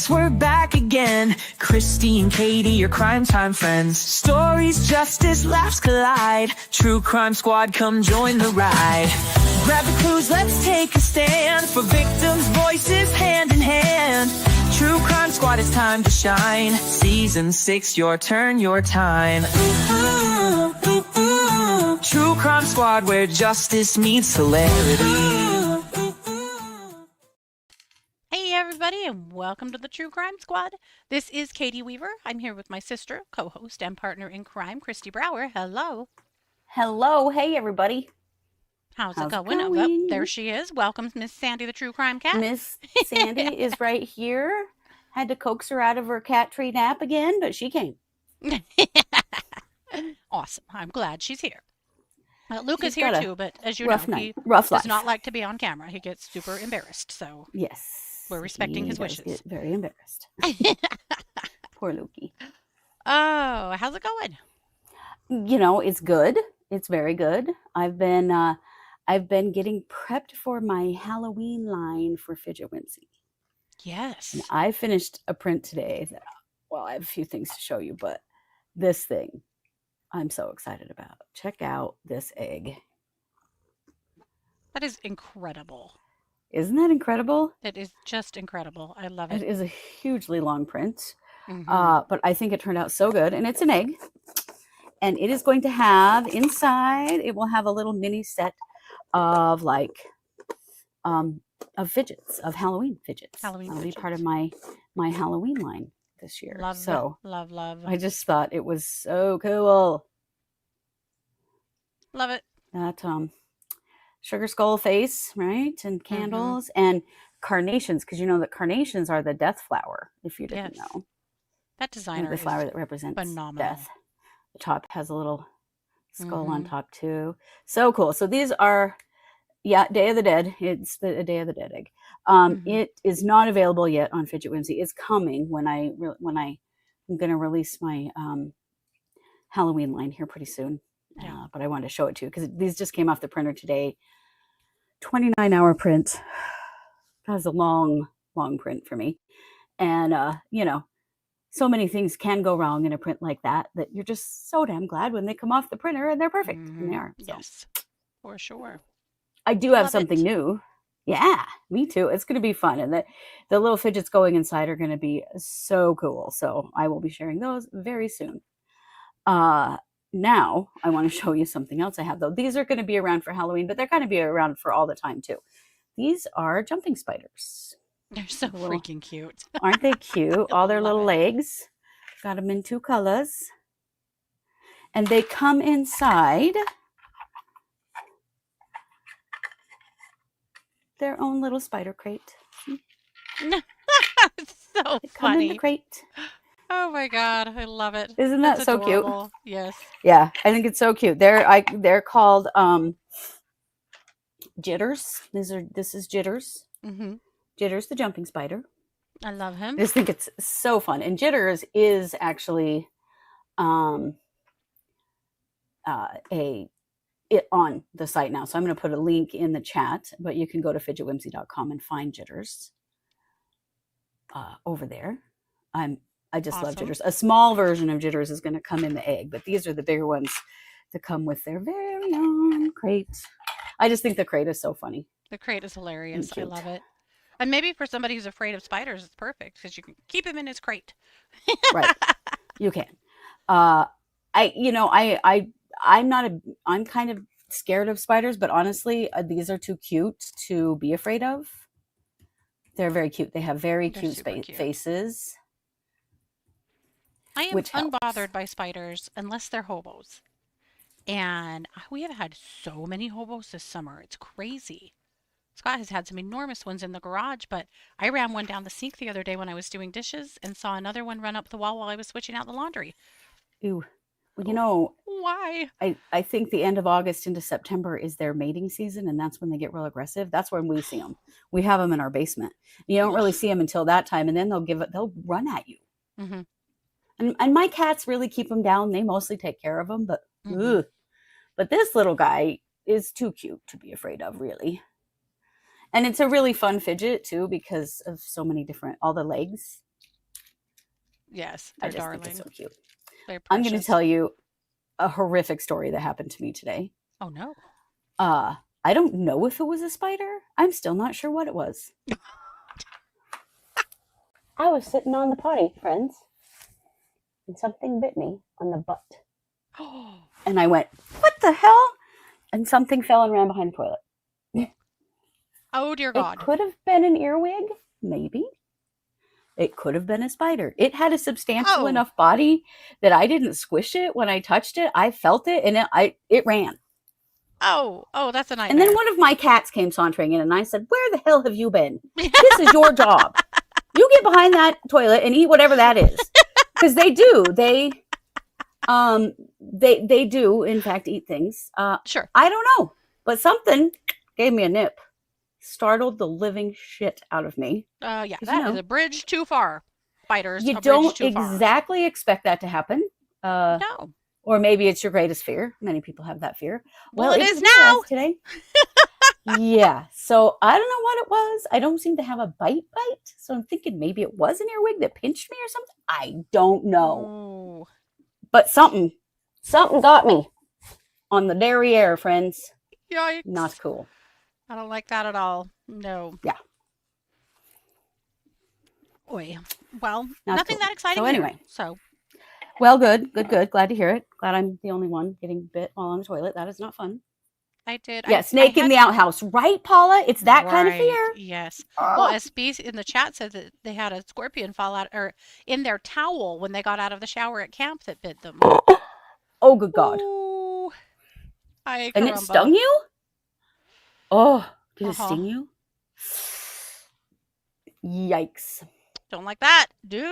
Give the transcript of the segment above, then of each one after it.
6, we're back again. Kristi and Katie, your crime time friends. Stories, justice, laughs collide. True Crime Squad, come join the ride. Grab the clues, let's take a stand. For victims' voices, hand in hand. True Crime Squad, it's time to shine. Season 6, your turn, your time. True Crime Squad, where justice meets hilarity. Hey everybody, and welcome to the True Crime Squad. This is Katie Weaver. I'm here with my sister, co-host, and partner in crime, Kristi Brower. Hello. Hello. Hey everybody. How's it going? Oh, well, there she is. Welcome, Miss Sandy, the True Crime Cat. Miss Sandy is right here. Had to coax her out of her cat tree nap again, but she came. Awesome. I'm glad she's here. Luke is here too, but as you know, he does not like to be on camera. He gets super embarrassed, so yes, we're respecting his wishes. Get very embarrassed. Poor Lukey. Oh, how's it going? You know, it's good. It's very good. I've been getting prepped for my Halloween line for Fidget Whimsy. Yes. And I finished a print today. Well, I have a few things to show you, but this thing I'm so excited about. Check out this egg. That is incredible. Isn't that incredible? It is just incredible. I love it. It is a hugely long print, Mm-hmm. but I think it turned out so good. And it's an egg. And it is going to have inside, it will have a little mini set of of fidgets, of Halloween fidgets. That'll be part of my Halloween line this year. Love. I just thought it was so cool. Love it. That sugar skull face, right? And candles and carnations, because you know that carnations are the death flower, if you didn't know. That designer the flower that represents phenomenal. Death. The top has a little skull on top too. So cool. So these are Day of the Dead. It's the Day of the Dead egg. It is not available yet on Fidget Whimsy. It's coming when I'm going to release my Halloween line here pretty soon. Yeah. But I wanted to show it to you because these just came off the printer today. 29-hour print. That was a long print for me. And, you know, so many things can go wrong in a print like that you're just so damn glad when they come off the printer and they're perfect. And they are. So. Yes, for sure. I do have something new. Yeah, me too. It's going to be fun. And the little fidgets going inside are going to be so cool. So I will be sharing those very soon. Now I want to show you something else I have, though. These are going to be around for Halloween, but they're going to be around for all the time too. These are jumping spiders. They're so freaking cute. Aren't they cute? All their little legs. Got them in 2 colors. And they come inside their own little spider crate. It's so they funny. Come in the crate. Oh my God, I love it. Isn't that so adorable. Cute? Yes. Yeah, I think it's so cute. They're called Jitters. This is Jitters. Mm-hmm. Jitters the jumping spider. I love him. I just think it's so fun. And Jitters is actually on the site now. So I'm going to put a link in the chat, but you can go to fidgetwhimsy.com and find Jitters over there. I just love Jitters. A small version of Jitters is going to come in the egg, but these are the bigger ones that come with their very own crate. I just think the crate is so funny. The crate is hilarious. I love it. And maybe for somebody who's afraid of spiders, it's perfect because you can keep him in his crate. Right. You can. I'm kind of scared of spiders, but honestly, these are too cute to be afraid of. They're very cute. They have very cute faces. I am unbothered by spiders unless they're hobos. And we have had so many hobos this summer. It's crazy. Scott has had some enormous ones in the garage, but I ran one down the sink the other day when I was doing dishes and saw another one run up the wall while I was switching out the laundry. Ooh. Well, you know, why? I think the end of August into September is their mating season, and that's when they get real aggressive. That's when we see them. We have them in our basement. You don't really see them until that time, and then they'll run at you. Mm-hmm. And my cats really keep them down. They mostly take care of them, but this little guy is too cute to be afraid of, really. And it's a really fun fidget too because of so many different, all the legs. Yes, I they're just think it's darling. so cute. They're I'm going to precious. tell you a horrific story that happened to me today. Oh no. I don't know if it was a spider. I'm still not sure what it was. I was sitting on the potty, friends, and something bit me on the butt. Oh. And I went, what the hell? And something fell and ran behind the toilet. Oh dear God. It could have been an earwig, maybe. It could have been a spider. It had a substantial enough body that I didn't squish it when I touched it. I felt it, and it ran. Oh, that's a nightmare. And then one of my cats came sauntering in, and I said, where the hell have you been? This is your job. You get behind that toilet and eat whatever that is. Because they do. They do, in fact, eat things. Sure. I don't know. But something gave me a nip. Startled the living shit out of me. Yeah, that is a bridge too far. Spiders, You a bridge don't too far. exactly expect that to happen. No. Or maybe it's your greatest fear. Many people have that fear. Well, it is now. Today. Yeah. So I don't know what it was. I don't seem to have a bite. So I'm thinking maybe it was an earwig that pinched me or something. I don't know. Ooh. But something got me on the derriere, friends. Yikes. Not cool. I don't like that at all. No. Yeah. Oy. Well, Not nothing cool. that exciting. So anyway. So. Well, good. Glad to hear it. Glad I'm the only one getting bit while on the toilet. That is not fun. I did. Yeah, snake in the outhouse. Right, Paula? It's that kind of fear. Yes. Well, SB in the chat said that they had a scorpion fall out or in their towel when they got out of the shower at camp that bit them. Oh, good God. Ooh. And it stung you? Oh, did it sting you? Yikes. Don't like that.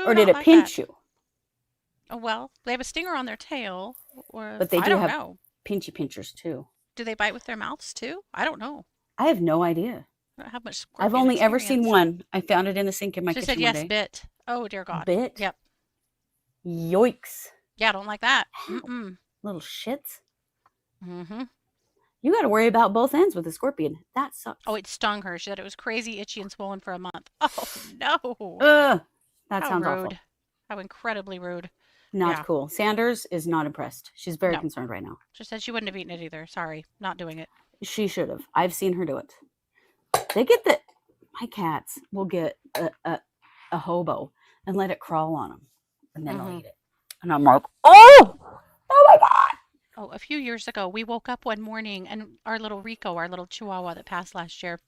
Or did it pinch you? Oh, well, they have a stinger on their tail. But they do have pinchy pinchers too. Do they bite with their mouths too? I don't know. I have no idea. I don't have much scorpion I've only ever experience. seen one. I found it in the sink in my She kitchen said yes, one day. bit. Oh, dear God. Bit? Yep. Yoicks. Yeah, I don't like that. Mm-mm. Little shits. Mm-hmm. You got to worry about both ends with a scorpion. That sucks. Oh, it stung her. She said it was crazy, itchy, and swollen for a month. Oh, no. That sounds rude. awful. How incredibly rude. Not cool. Sanders is not impressed. She's very concerned right now. She said she wouldn't have eaten it either. Sorry, not doing it. She should have. I've seen her do it. My cats will get a hobo and let it crawl on them, and then they'll eat it. And I'm like, oh my God. Oh, a few years ago, we woke up one morning and our little Rico, our little Chihuahua that passed last year,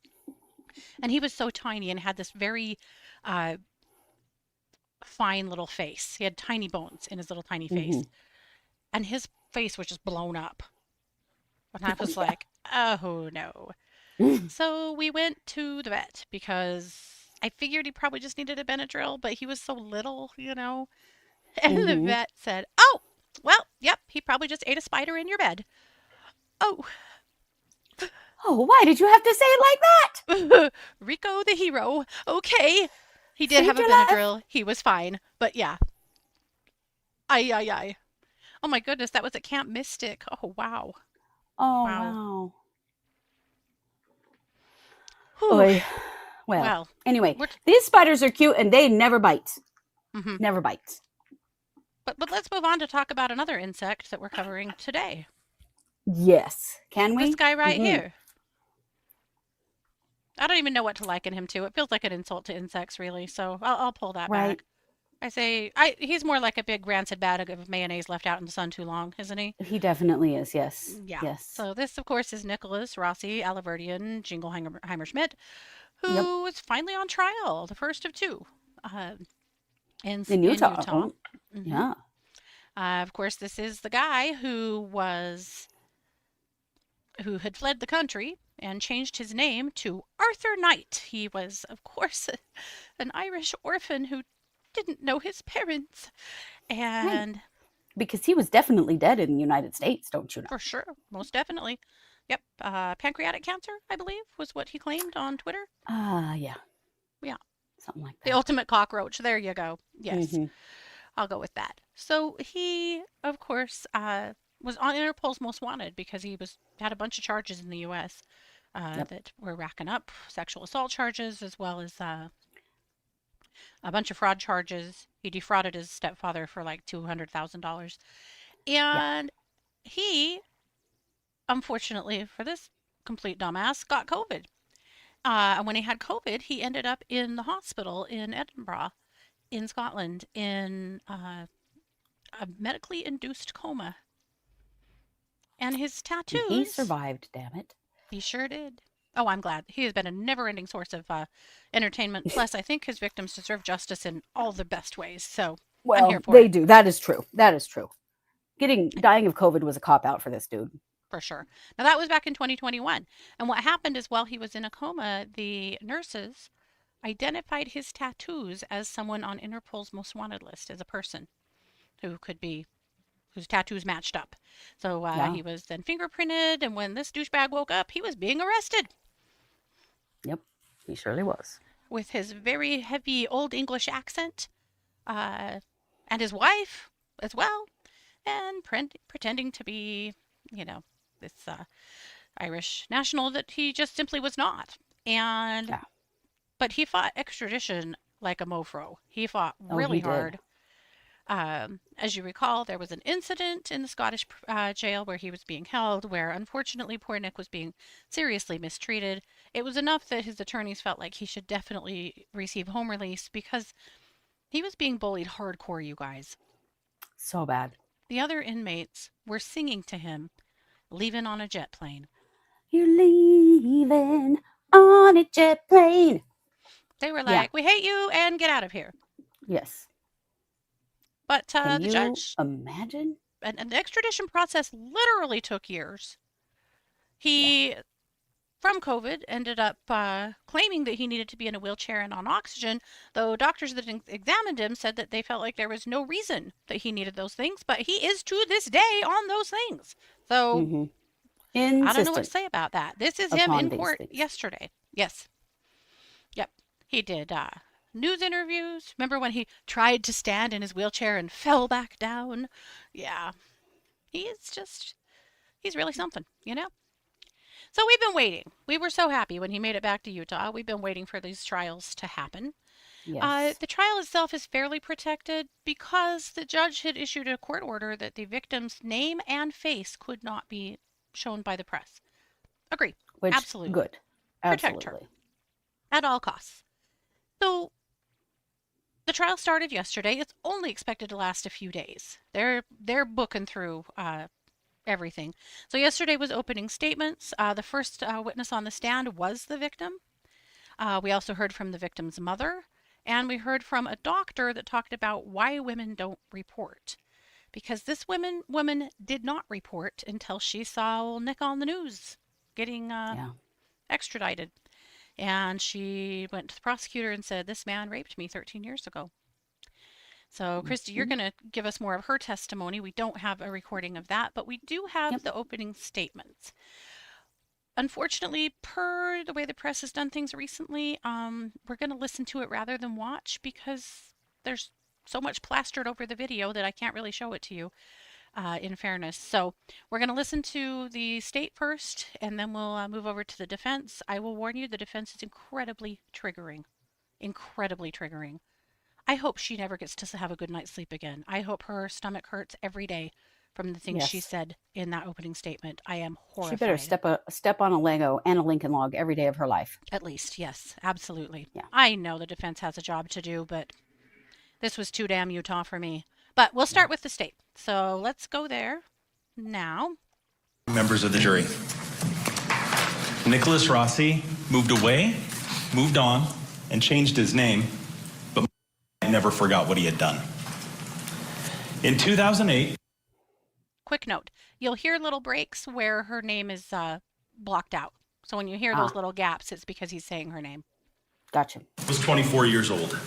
and he was so tiny and had this very fine little face. He had tiny bones in his little tiny face, and his face was just blown up. And I was like, oh no. So we went to the vet because I figured he probably just needed a Benadryl, but he was so little, And the vet said, oh, well, yep, he probably just ate a spider in your bed. Oh. Oh, why did you have to say it like that? Rico the hero. Okay. He did have a Benadryl. He was fine. But yeah. Ay. Oh my goodness, that was at Camp Mystic. Oh, wow. Oh, wow. Well, anyway, these spiders are cute and they never bite. Never bite. But let's move on to talk about another insect that we're covering today. Yes. Can we? This guy right here. I don't even know what to liken him to. It feels like an insult to insects, really. So I'll pull that back. I say he's more like a big rancid bag of mayonnaise left out in the sun too long, isn't he? He definitely is, yes. Yeah. Yes. So this, of course, is Nicholas Rossi, Alahverdian, Jingleheimer Schmidt, who is finally on trial, the first of two, in Utah. Yeah. Of course, this is the guy who had fled the country and changed his name to Arthur Knight. He was, of course, an Irish orphan who didn't know his parents. And because he was definitely dead in the United States, don't you know? For sure. Most definitely. Yep. Pancreatic cancer, I believe, was what he claimed on Twitter. Yeah. Yeah. Something like that. The ultimate cockroach. There you go. Yes. I'll go with that. So he, of course, was on Interpol's Most Wanted because he had a bunch of charges in the U.S. That were racking up, sexual assault charges, as well as a bunch of fraud charges. He defrauded his stepfather for like $200,000. And he, unfortunately for this complete dumbass, got COVID. And when he had COVID, he ended up in the hospital in Edinburgh, in Scotland, in a medically induced coma. And his tattoos. He survived, damn it. He sure did. Oh, I'm glad. He has been a never-ending source of entertainment. Plus, I think his victims deserve justice in all the best ways. So I'm here for they it. do. That is true. That is true. Dying of COVID was a cop-out for this dude. For sure. Now, that was back in 2021. And what happened is while he was in a coma, the nurses identified his tattoos as someone on Interpol's most wanted list, as a person who could be, whose tattoos matched up. So he was then fingerprinted, and when this douchebag woke up, he was being arrested. Yep, he surely was. With his very heavy Old English accent, and his wife as well, and pretending to be, this Irish national that he just simply was not. And but he fought extradition like a mofro. He fought really hard. As you recall, there was an incident in the Scottish jail where he was being held, where unfortunately poor Nick was being seriously mistreated. It was enough that his attorneys felt like he should definitely receive home release because he was being bullied hardcore, you guys. So bad. The other inmates were singing to him, leaving on a jet plane. You're leaving on a jet plane. They were like, we hate you and get out of here. Yes. But Can the you judge, imagine? and the extradition process literally took years. He, from COVID, ended up claiming that he needed to be in a wheelchair and on oxygen, though doctors that examined him said that they felt like there was no reason that he needed those things, but he is to this day on those things. So I don't know what to say about that. This is him in court yesterday. Yes. Yep. He did news interviews. Remember when he tried to stand in his wheelchair and fell back down? Yeah. He's really something, So we've been waiting. We were so happy when he made it back to Utah. We've been waiting for these trials to happen. Yes. The trial itself is fairly protected because the judge had issued a court order that the victim's name and face could not be shown by the press. Agree. Absolutely. Good. Absolutely. Protect her at all costs. So the trial started yesterday. It's only expected to last a few days. They're booking through everything. So yesterday was opening statements. The first witness on the stand was the victim. We also heard from the victim's mother, and we heard from a doctor that talked about why women don't report. Because this woman did not report until she saw old Nick on the news getting extradited. And she went to the prosecutor and said, this man raped me 13 years ago. So, Kristi, you're going to give us more of her testimony. We don't have a recording of that, but we do have the opening statements. Unfortunately, per the way the press has done things recently, we're going to listen to it rather than watch because there's so much plastered over the video that I can't really show it to you, in fairness. So we're going to listen to the state first, and then we'll move over to the defense. I will warn you, the defense is incredibly triggering. Incredibly triggering. I hope she never gets to have a good night's sleep again. I hope her stomach hurts every day from the things she said in that opening statement. I am horrified. She better step on a Lego and a Lincoln Log every day of her life. At least, yes, absolutely. Yeah. I know the defense has a job to do, but this was too damn Utah for me. But we'll start with the state. So let's go there now. Members of the jury. Nicholas Rossi moved away, moved on, and changed his name, but never forgot what he had done. In 2008... Quick note, you'll hear little breaks where her name is blocked out. So when you hear those little gaps, it's because he's saying her name. Gotcha. Was 24 years old.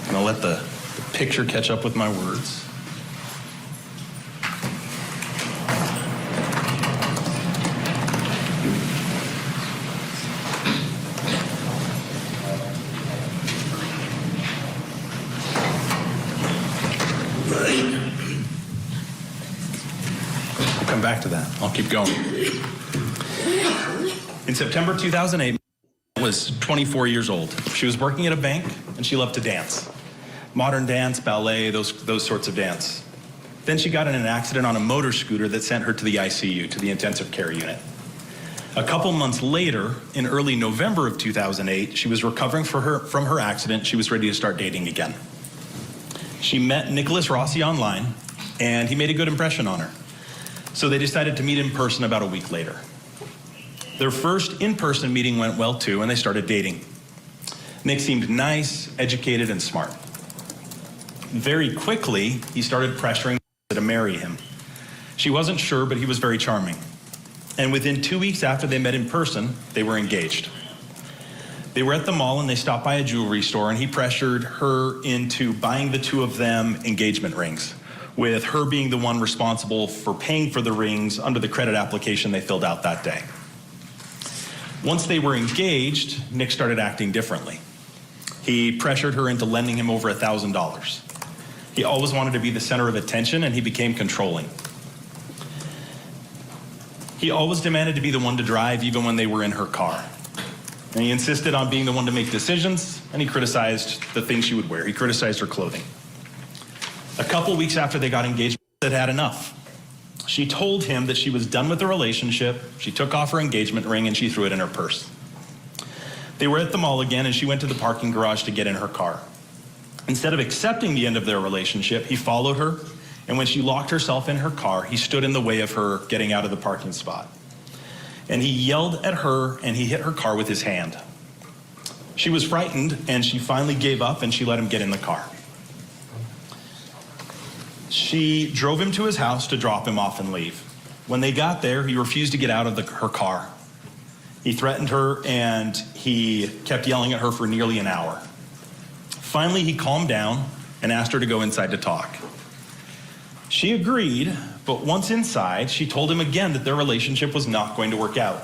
And I'll let the picture catch up with my words. We'll come back to that. I'll keep going. In September 2008, was 24 years old. She was working at a bank, and she loved to dance. Modern dance, ballet, those sorts of dance. Then she got in an accident on a motor scooter that sent her to the ICU, to the intensive care unit. A couple months later, in early November of 2008, she was recovering from her accident. She was ready to start dating again. She met Nicholas Rossi online, and he made a good impression on her. So they decided to meet in person about a week later. Their first in-person meeting went well too, and they started dating. Nick seemed nice, educated, and smart. Very quickly, he started pressuring her to marry him. She wasn't sure, but he was very charming. And within 2 weeks after they met in person, they were engaged. They were at the mall and they stopped by a jewelry store, and he pressured her into buying the two of them engagement rings, with her being the one responsible for paying for the rings under the credit application they filled out that day. Once they were engaged, Nick started acting differently. He pressured her into lending him over $1,000. He always wanted to be the center of attention, and he became controlling. He always demanded to be the one to drive, even when they were in her car. And he insisted on being the one to make decisions, and he criticized the things she would wear. He criticized her clothing. A couple weeks after they got engaged, she had enough. She told him that she was done with the relationship. She took off her engagement ring and she threw it in her purse. They were at the mall again, and she went to the parking garage to get in her car. Instead of accepting the end of their relationship, he followed her, and when she locked herself in her car, he stood in the way of her getting out of the parking spot. And he yelled at her, and he hit her car with his hand. She was frightened, and she finally gave up, and she let him get in the car. She drove him to his house to drop him off and leave. When they got there, he refused to get out of her car. He threatened her, and he kept yelling at her for nearly an hour. Finally, he calmed down and asked her to go inside to talk. She agreed, but once inside, she told him again that their relationship was not going to work out.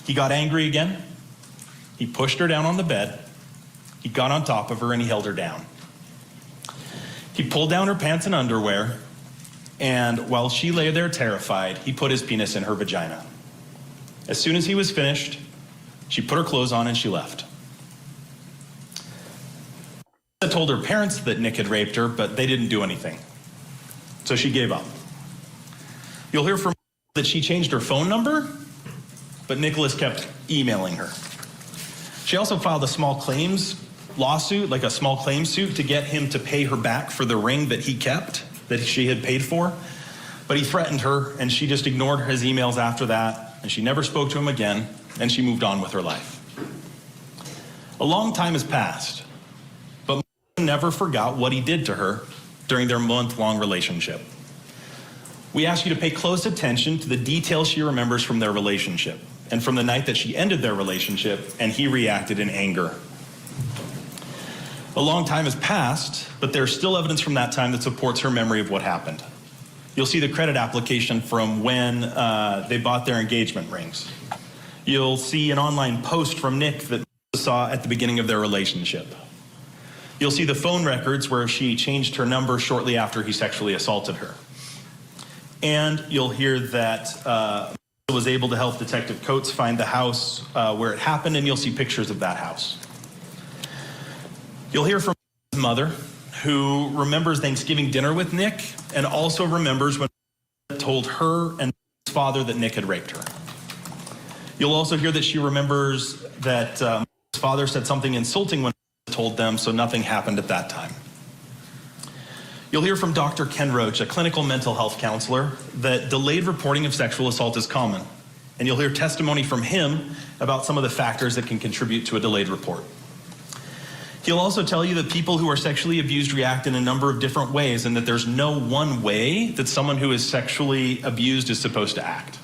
He got angry again. He pushed her down on the bed. He got on top of her, and he held her down. He pulled down her pants and underwear, and while she lay there terrified, he put his penis in her vagina. As soon as he was finished, she put her clothes on and she left. She told her parents that Nick had raped her, but they didn't do anything. So she gave up. You'll hear from her that she changed her phone number, but Nicholas kept emailing her. She also filed a small claims lawsuit, like a small claims suit, to get him to pay her back for the ring that he kept, that she had paid for. But he threatened her, and she just ignored his emails after that, and she never spoke to him again, and she moved on with her life. A long time has passed, but never forgot what he did to her during their month-long relationship. We ask you to pay close attention to the details she remembers from their relationship, and from the night that she ended their relationship, and he reacted in anger. A long time has passed, but there's still evidence from that time that supports her memory of what happened. You'll see the credit application from when they bought their engagement rings. You'll see an online post from Nick that saw at the beginning of their relationship. You'll see the phone records where she changed her number shortly after he sexually assaulted her. And you'll hear that was able to help Detective Coates find the house where it happened, and you'll see pictures of that house. You'll hear from his mother, who remembers Thanksgiving dinner with Nick, and also remembers when he told her and his father that Nick had raped her. You'll also hear that she remembers that his father said something insulting when he told them, so nothing happened at that time. You'll hear from Dr. Ken Roach, a clinical mental health counselor, that delayed reporting of sexual assault is common. And you'll hear testimony from him about some of the factors that can contribute to a delayed report. He'll also tell you that people who are sexually abused react in a number of different ways, and that there's no one way that someone who is sexually abused is supposed to act.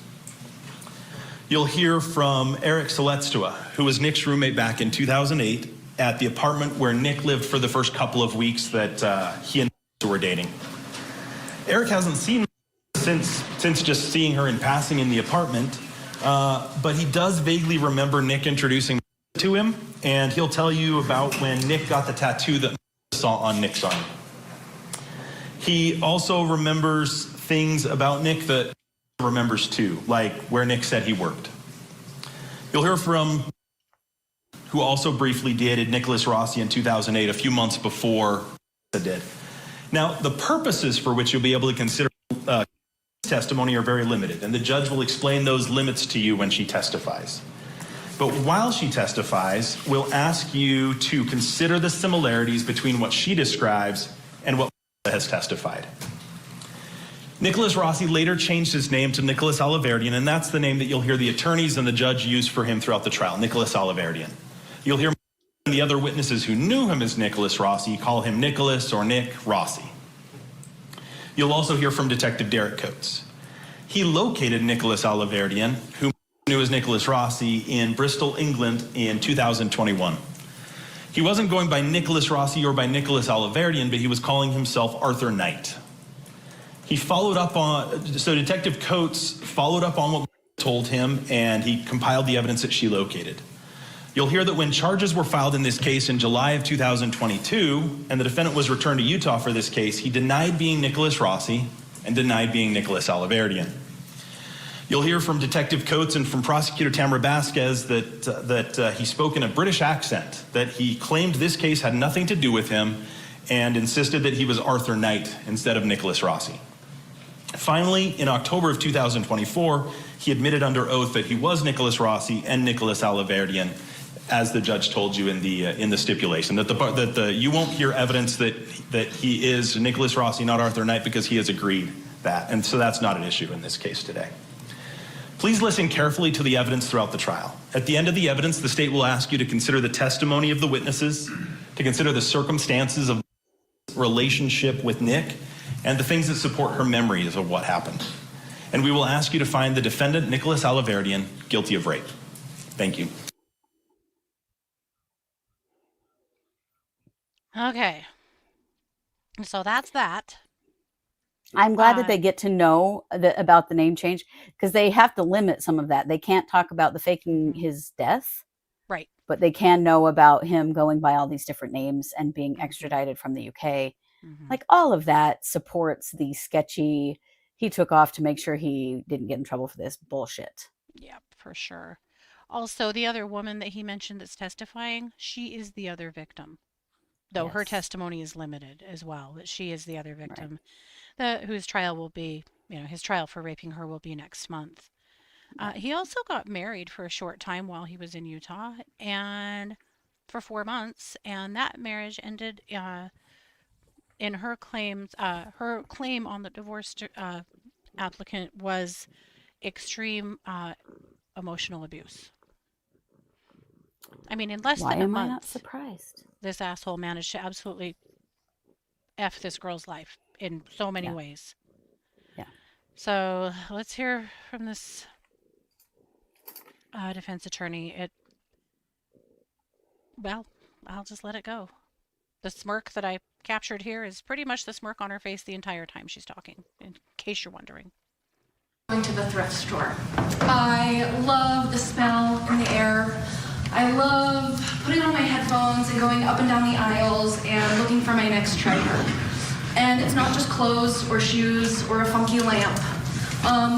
You'll hear from Eric Seletstua, who was Nick's roommate back in 2008 at the apartment where Nick lived for the first couple of weeks that he and Nick were dating. Eric hasn't seen her since just seeing her in passing in the apartment, but he does vaguely remember Nick introducing to him, and he'll tell you about when Nick got the tattoo that saw on Nick's arm. He also remembers things about Nick that remembers too, like where Nick said he worked. You'll hear from who also briefly dated Nicholas Rossi in 2008, a few months before did. Now, the purposes for which you'll be able to consider testimony are very limited, and the judge will explain those limits to you when she testifies. But while she testifies, we'll ask you to consider the similarities between what she describes and what has testified. Nicholas Rossi later changed his name to Nicholas Alahverdian, and that's the name that you'll hear the attorneys and the judge use for him throughout the trial, Nicholas Alahverdian. You'll hear the other witnesses who knew him as Nicholas Rossi call him Nicholas or Nick Rossi. You'll also hear from Detective Derek Coates. He located Nicholas Alahverdian, who knew as Nicholas Rossi, in Bristol, England in 2021. He wasn't going by Nicholas Rossi or by Nicholas Alahverdian, but he was calling himself Arthur Knight. He followed up on, so Detective Coates followed up on what told him, and he compiled the evidence that she located. You'll hear that when charges were filed in this case in July of 2022, and the defendant was returned to Utah for this case, he denied being Nicholas Rossi and denied being Nicholas Alahverdian. You'll hear from Detective Coates and from Prosecutor Tamara Vasquez that he spoke in a British accent, that he claimed this case had nothing to do with him and insisted that he was Arthur Knight instead of Nicholas Rossi. Finally, in October of 2024, he admitted under oath that he was Nicholas Rossi and Nicholas Alahverdian, as the judge told you in the stipulation, that you won't hear evidence that he is Nicholas Rossi, not Arthur Knight, because he has agreed that, and so that's not an issue in this case today. Please listen carefully to the evidence throughout the trial. At the end of the evidence, the state will ask you to consider the testimony of the witnesses, to consider the circumstances of the relationship with Nick, and the things that support her memories of what happened. And we will ask you to find the defendant, Nicholas Alahverdian, guilty of rape. Thank you. Okay. So that's that. I'm glad that they get to know about the name change, because they have to limit some of that. They can't talk about the faking his death. Right. But they can know about him going by all these different names and being extradited from the UK. Mm-hmm. Like, all of that supports the sketchy, he took off to make sure he didn't get in trouble for this bullshit. Yeah, for sure. Also, the other woman that he mentioned that's testifying, she is the other victim. Though yes. Her testimony is limited as well, that she is the other victim, right. Whose trial will be, his trial for raping her will be next month. He also got married for a short time while he was in Utah, and for 4 months, and that marriage ended in her claims. Her claim on the divorce applicant was extreme emotional abuse. I mean, in less than a month, why am I not surprised? This asshole managed to absolutely F this girl's life in so many ways. Yeah. So let's hear from this defense attorney. Well, I'll just let it go. The smirk that I captured here is pretty much the smirk on her face the entire time she's talking, in case you're wondering. Going to the thrift store. I love the smell in the air. I love putting on my headphones and going up and down the aisles and looking for my next treasure. And it's not just clothes or shoes or a funky lamp.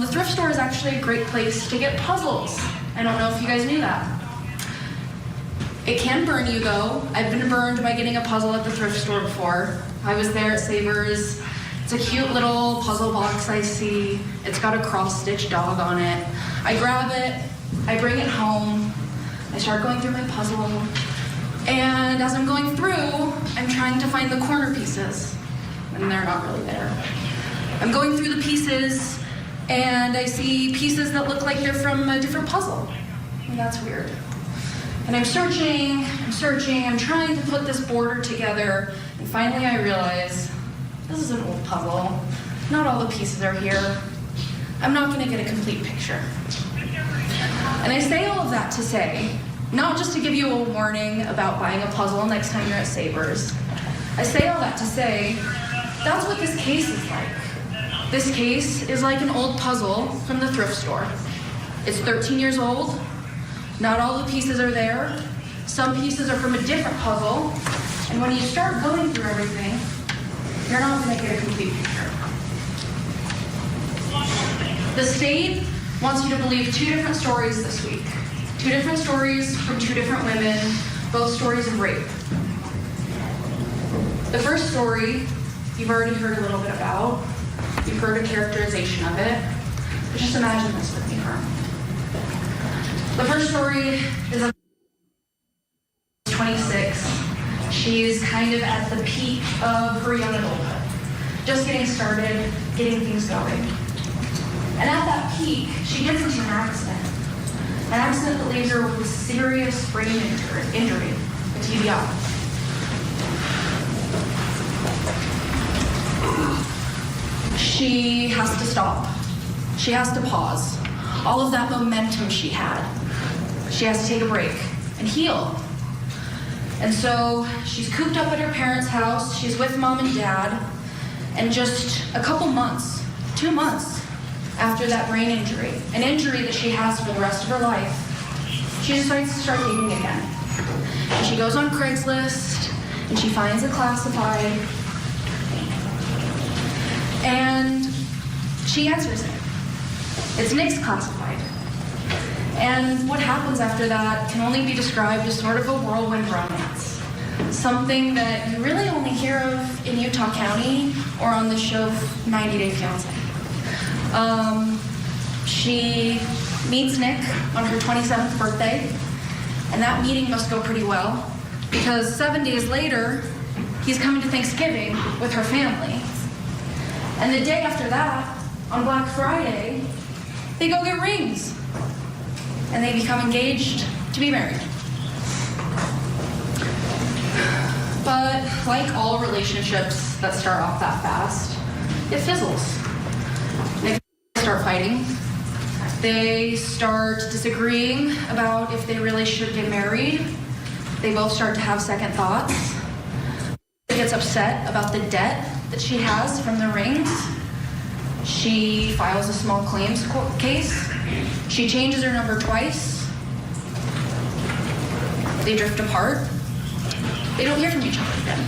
The thrift store is actually a great place to get puzzles. I don't know if you guys knew that. It can burn you though. I've been burned by getting a puzzle at the thrift store before. I was there at Savers. It's a cute little puzzle box I see. It's got a cross-stitch dog on it. I grab it, I bring it home, I start going through my puzzle, and as I'm going through, I'm trying to find the corner pieces, and they're not really there. I'm going through the pieces, and I see pieces that look like they're from a different puzzle, and that's weird. And I'm searching, I'm trying to put this border together, and finally I realize, this is an old puzzle. Not all the pieces are here. I'm not gonna get a complete picture. And I say all of that to say, not just to give you a warning about buying a puzzle next time you're at Savers. I say all that to say, that's what this case is like. This case is like an old puzzle from the thrift store. It's 13 years old. Not all the pieces are there. Some pieces are from a different puzzle. And when you start going through everything, you're not going to get a complete picture. The state wants you to believe two different stories this week. Two different stories from two different women, both stories of rape. The first story, you've already heard a little bit about. You've heard a characterization of it. But just imagine this with me for a moment. The first story is of 26. She's kind of at the peak of her young adulthood. Just getting started, getting things going. And at that peak, she gets into an accident. An accident that leaves her with a serious brain injury, a TBI. She has to stop. She has to pause. All of that momentum she had. She has to take a break and heal. And so she's cooped up at her parents' house. She's with mom and dad. And just a couple months, 2 months after that brain injury, an injury that she has for the rest of her life, she decides to start dating again. And she goes on Craigslist and she finds a classified. And she answers it. It's Nick's classified. And what happens after that can only be described as sort of a whirlwind romance. Something that you really only hear of in Utah County or on the show 90 Day Fiancé. She meets Nick on her 27th birthday, and that meeting must go pretty well because 7 days later, he's coming to Thanksgiving with her family. And the day after that, on Black Friday, they go get rings. And they become engaged to be married. But like all relationships that start off that fast, it fizzles. They start fighting. They start disagreeing about if they really should get married. They both start to have second thoughts. She gets upset about the debt that she has from the rings. She files a small claims case. She changes her number twice. They drift apart. They don't hear from each other again.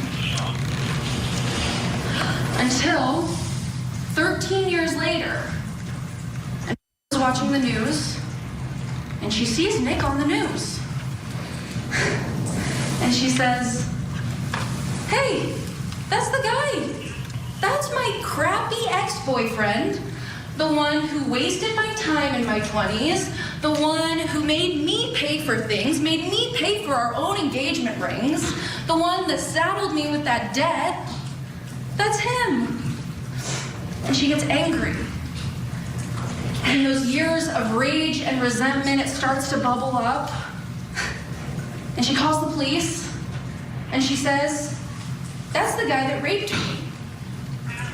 Until 13 years later, and she's watching the news, and she sees Nick on the news. And she says, "Hey, that's the guy. That's my crappy ex-boyfriend. The one who wasted my time in my 20s, the one who made me pay for things, made me pay for our own engagement rings, the one that saddled me with that debt. That's him." And she gets angry. And those years of rage and resentment, it starts to bubble up. And she calls the police, and she says, "That's the guy that raped me."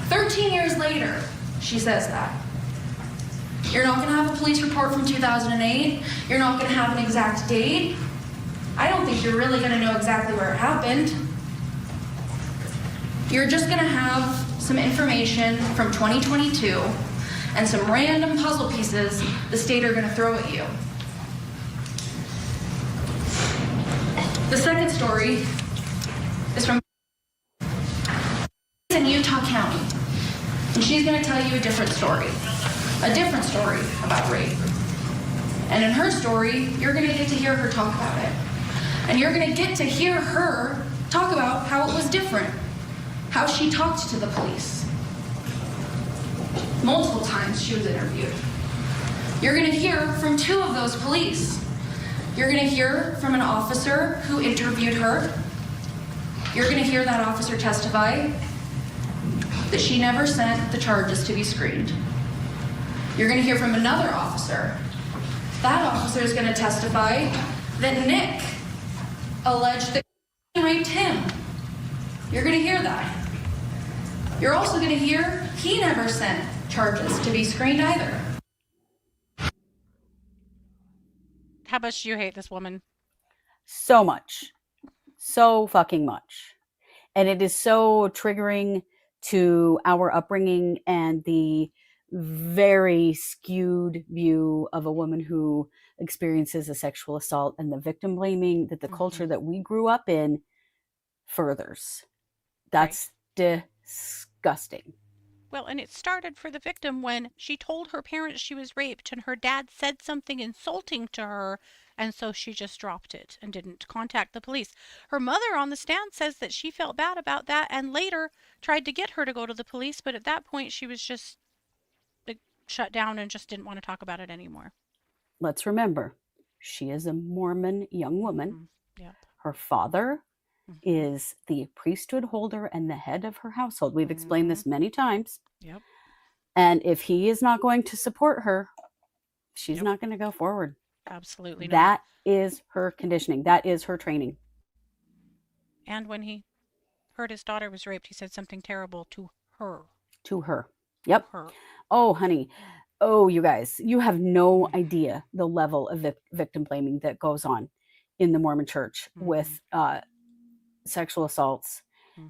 13 years later, she says that. You're not going to have a police report from 2008. You're not going to have an exact date. I don't think you're really going to know exactly where it happened. You're just going to have some information from 2022 and some random puzzle pieces the state are going to throw at you. The second story is from in Utah County. And she's going to tell you a different story about rape. And in her story, you're going to get to hear her talk about it. And you're going to get to hear her talk about how it was different, how she talked to the police. Multiple times she was interviewed. You're going to hear from two of those police. You're going to hear from an officer who interviewed her. You're going to hear that officer testify that she never sent the charges to be screened. You're going to hear from another officer. That officer is going to testify that Nick alleged that he raped him. You're going to hear that. You're also going to hear he never sent charges to be screened either. How much do you hate this woman? So much. So fucking much. And it is so triggering to our upbringing and the very skewed view of a woman who experiences a sexual assault and the victim blaming that the culture that we grew up in furthers. That's disgusting. Well, and it started for the victim when she told her parents she was raped and her dad said something insulting to her, and so she just dropped it and didn't contact the police. Her mother on the stand says that she felt bad about that and later tried to get her to go to the police, but at that point she was just shut down and just didn't want to talk about it anymore. Let's remember, she is a Mormon young woman. Yep. Her father is the priesthood holder and the head of her household. We've explained this many times. Yep. And if he is not going to support her, she's not going to go forward. Absolutely not. That is her conditioning. That is her training. And when he heard his daughter was raped, he said something terrible to her. To her. Yep. Her. Oh, honey. Oh, you guys, you have no idea the level of victim blaming that goes on in the Mormon church with sexual assaults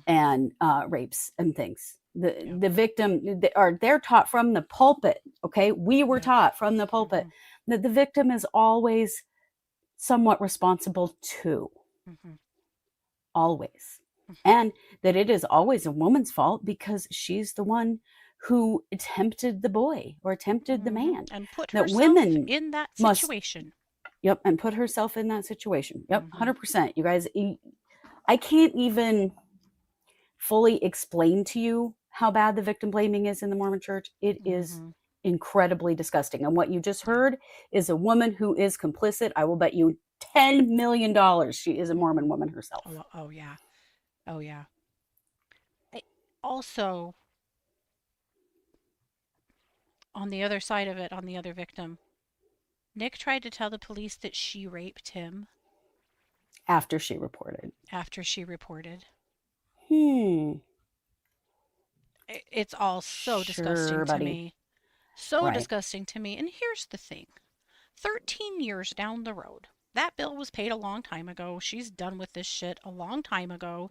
and rapes and things. The victim, they're taught from the pulpit. Okay. We were taught from the pulpit that the victim is always somewhat responsible too. Always. And that it is always a woman's fault because she's the one who tempted the boy or tempted the man. And put that herself women in that situation. Yep. And put herself in that situation. Yep. 100%. You guys, I can't even fully explain to you how bad the victim blaming is in the Mormon church. It is incredibly disgusting. And what you just heard is a woman who is complicit. I will bet you $10 million she is a Mormon woman herself. Oh yeah. Oh yeah. Also, on the other side of it, on the other victim, Nick tried to tell the police that she raped him. After she reported. It's all so disgusting to me. So disgusting to me. And here's the thing. 13 years down the road. That bill was paid a long time ago. She's done with this shit a long time ago.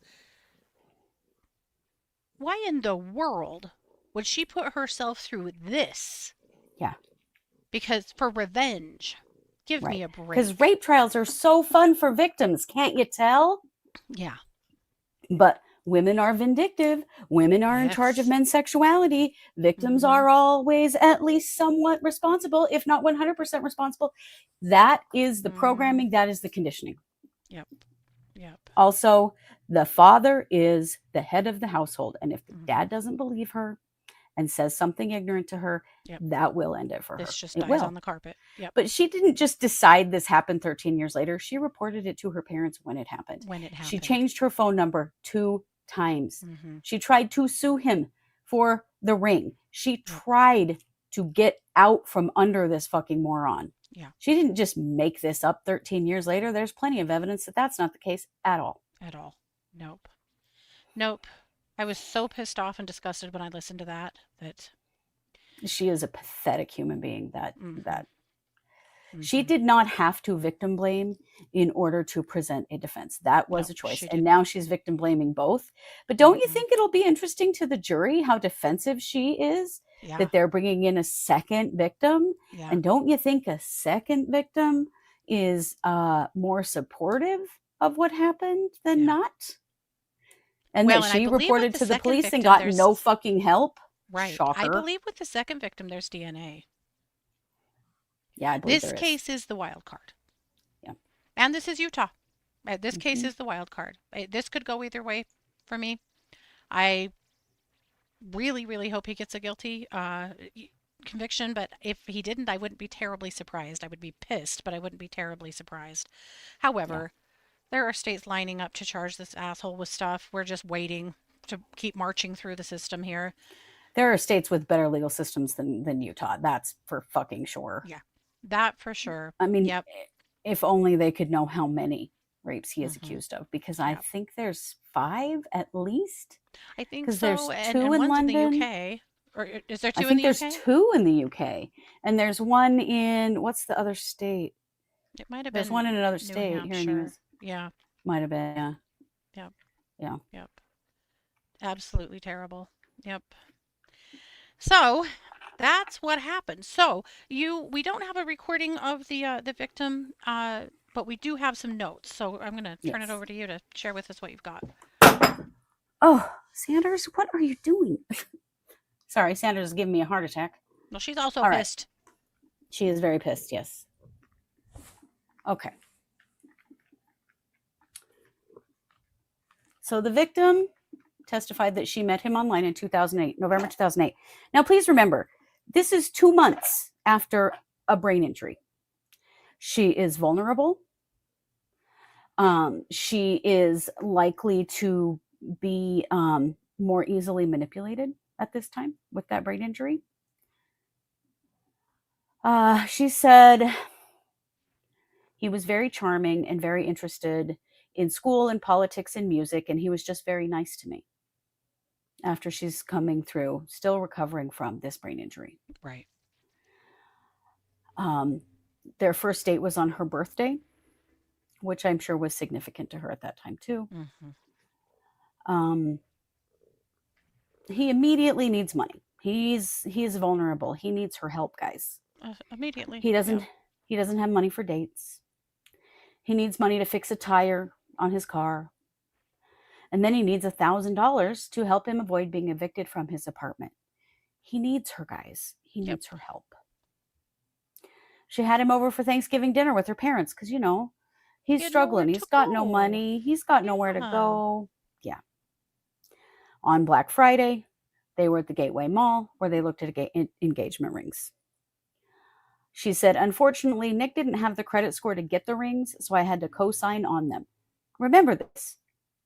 Why in the world would she put herself through this? Yeah. Because for revenge. Give me a break. Because rape trials are so fun for victims. Can't you tell? Yeah. But women are vindictive. Women are in charge of men's sexuality. Victims are always at least somewhat responsible, if not 100% responsible. That is the programming. That is the conditioning. Yep. Also, the father is the head of the household. And if the dad doesn't believe her and says something ignorant to her, that will end it for her. This just dies on the carpet. Yep. But she didn't just decide this happened 13 years later. She reported it to her parents when it happened. She changed her phone number 2 times. She tried to sue him for the ring. She tried to get out from under this fucking moron. Yeah. She didn't just make this up 13 years later. There's plenty of evidence that that's not the case at all. At all. Nope. I was so pissed off and disgusted when I listened to that. She is a pathetic human being that she did not have to victim blame in order to present a defense. That was a choice. And now she's victim blaming both. But don't you think it'll be interesting to the jury how defensive she is? Yeah. That they're bringing in a second victim? Yeah. And don't you think a second victim is more supportive of what happened than not? And that she reported to the police and got no fucking help? Right. Shocker. I believe with the second victim, there's DNA. Yeah, I believe this case is the wild card. Yeah. And this is Utah. This case is the wild card. This could go either way for me. I really, really hope he gets a guilty conviction, but if he didn't, I wouldn't be terribly surprised. I would be pissed, but I wouldn't be terribly surprised. However, there are states lining up to charge this asshole with stuff. We're just waiting to keep marching through the system here. There are states with better legal systems than Utah. That's for fucking sure. Yeah, that for sure. I mean, if only they could know how many rapes he is accused of, because I think there's 5 at least. I think so. There's 2 in London. In the UK. Or is there 2 in the UK? I think there's 2 in the UK. And there's one in, what's the other state? It might have been. There's one in another state here in New Yeah. Might have been, Yep. Absolutely terrible. Yep. So that's what happened. So we don't have a recording of the victim, but we do have some notes. So I'm going to turn it over to you to share with us what you've got. Oh, Sanders, what are you doing? Sorry, Sandra's giving me a heart attack. Well, she's also All right. pissed. She is very pissed, yes. Okay. So the victim testified that she met him online in 2008, November 2008. Now, please remember, this is 2 months after a brain injury. She is vulnerable. She is likely to be more easily manipulated at this time with that brain injury. She said he was very charming and very interested in school and politics and music, and he was just very nice to me. After she's coming through, still recovering from this brain injury. Right. Their first date was on her birthday, which I'm sure was significant to her at that time too. He immediately needs money. He's vulnerable. He needs her help, guys. Immediately. He doesn't have money for dates. He needs money to fix a tire on his car. And then he needs $1,000 to help him avoid being evicted from his apartment. He needs her, guys. He needs her help. She had him over for Thanksgiving dinner with her parents because, you know, he's struggling. He's got no money. He's got nowhere to go. Yeah. On Black Friday, they were at the Gateway Mall where they looked at engagement rings. She said, unfortunately, Nick didn't have the credit score to get the rings, so I had to co-sign on them. Remember this.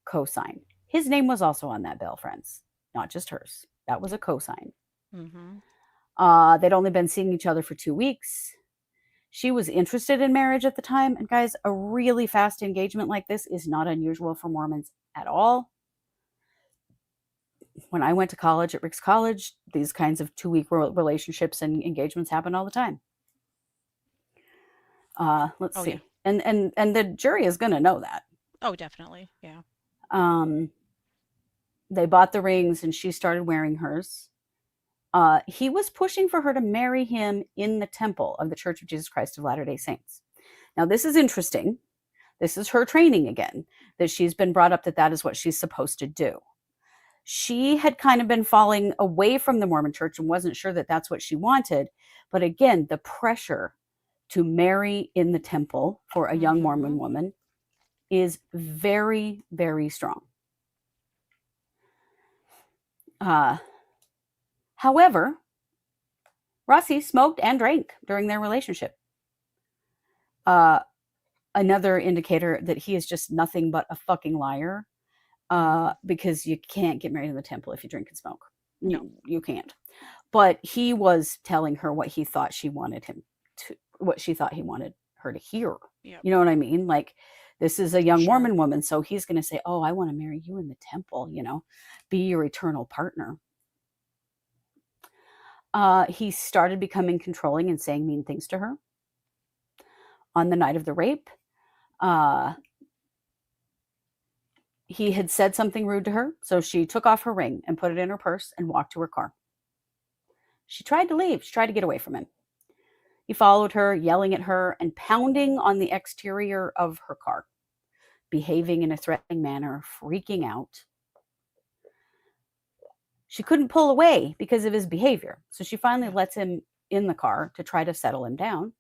Co-sign. His name was also on that bill, friends. Not just hers. That was a co-sign. They'd only been seeing each other for 2 weeks. She was interested in marriage at the time. And guys, a really fast engagement like this is not unusual for Mormons at all. When I went to college at Rick's College, these kinds of 2-week relationships and engagements happen all the time. Let's see. Yeah. And the jury is going to know that. Oh, definitely. Yeah. They bought the rings and she started wearing hers. He was pushing for her to marry him in the temple of the Church of Jesus Christ of Latter-day Saints. Now, this is interesting. This is her training again, that she's been brought up that is what she's supposed to do. She had kind of been falling away from the Mormon church and wasn't sure that that's what she wanted. But again, the pressure to marry in the temple for a young Mormon woman is very, very strong. However, Rossi smoked and drank during their relationship. Another indicator that he is just nothing but a fucking liar, because you can't get married in the temple if you drink and smoke. No, you can't. But he was telling her what he thought she wanted him to, what she thought he wanted her to hear. Yep. You know what I mean? Like, this is a young Mormon woman, so he's going to say, oh, I want to marry you in the temple, you know, be your eternal partner. He started becoming controlling and saying mean things to her. On the night of the rape, he had said something rude to her, so she took off her ring and put it in her purse and walked to her car. She tried to leave. She tried to get away from him. He followed her, yelling at her and pounding on the exterior of her car, behaving in a threatening manner, freaking out. She couldn't pull away because of his behavior, so she finally lets him in the car to try to settle him down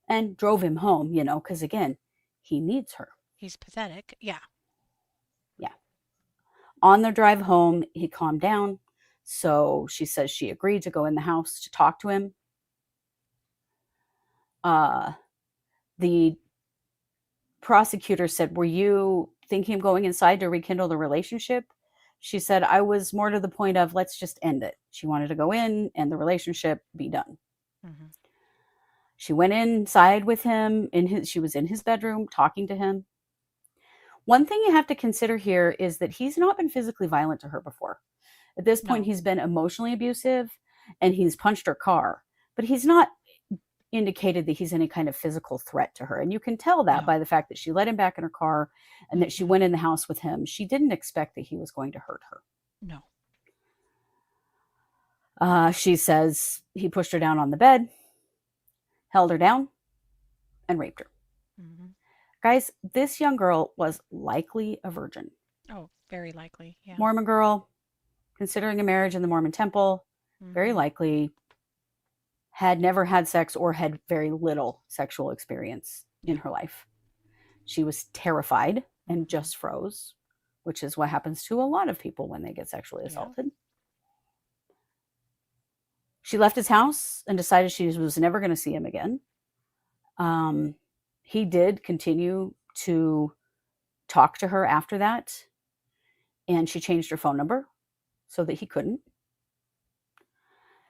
and drove him home, you know, because again, he needs her. He's pathetic. Yeah. Yeah. On the drive home, he calmed down. So she says she agreed to go in the house to talk to him. The prosecutor said, were you thinking of going inside to rekindle the relationship? She said, I was more to the point of, let's just end it. She wanted to go in and the relationship be done. She went inside with him. She was in his bedroom talking to him. One thing you have to consider here is that he's not been physically violent to her before. At this point, he's been emotionally abusive and he's punched her car, but he's not indicated that he's any kind of physical threat to her. And you can tell that by the fact that she let him back in her car and that she went in the house with him. She didn't expect that he was going to hurt her. No. She says he pushed her down on the bed, held her down, and raped her. Guys, this young girl was likely a virgin. Oh, very likely. Yeah. Mormon girl, considering a marriage in the Mormon temple, very Mhm. likely had never had sex or had very little sexual experience in Yeah. her life. She was terrified and Mhm. just froze, which is what happens to a lot of people when they get sexually Yeah. assaulted. She left his house and decided she was never going to see him again. He did continue to talk to her after that, and she changed her phone number so that he couldn't.